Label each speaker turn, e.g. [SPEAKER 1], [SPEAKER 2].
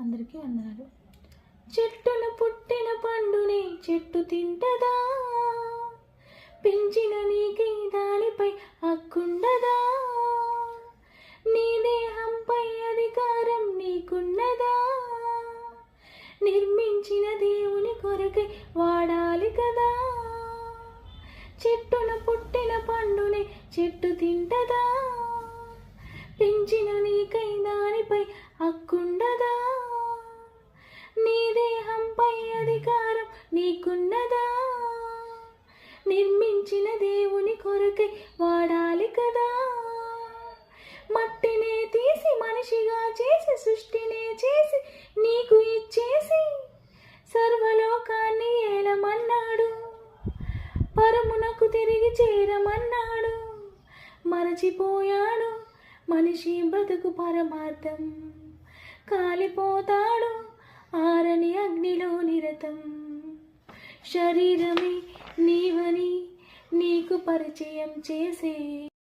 [SPEAKER 1] అందరికీ వందనాలు. చెట్టున పుట్టిన పండునే చెట్టు తింటదా? పెంచిన నీకి దానిపై హక్కుండదా? నీ దేహంపై అధికారం నీకున్నదా? నిర్మించిన దేవుని కొరకై వాడాలి కదా. చెట్టున పుట్టిన పండునే చెట్టు తింటదా? పెంచిన నీకై దానిపై హక్కుండదా? నీ దేహంపై అధికారం నీకున్నదా? నిర్మించిన దేవుని కొరకై వాడాలి కదా. మట్టినే తీసి మనిషిగా చేసి సృష్టినే చేసి నీకు ఇచ్చేసి సర్వలోకాన్ని ఏలమన్నాడు. పరమునకు తిరిగి చేరమన్నాడు. మరచిపోయాడు మనిషి బ్రతుకు పరమార్థం. కాలిపోతాడు ఆరని అగ్నిలో నిరతం. శరీరమే నీవని నీకు పరిచయం చేసే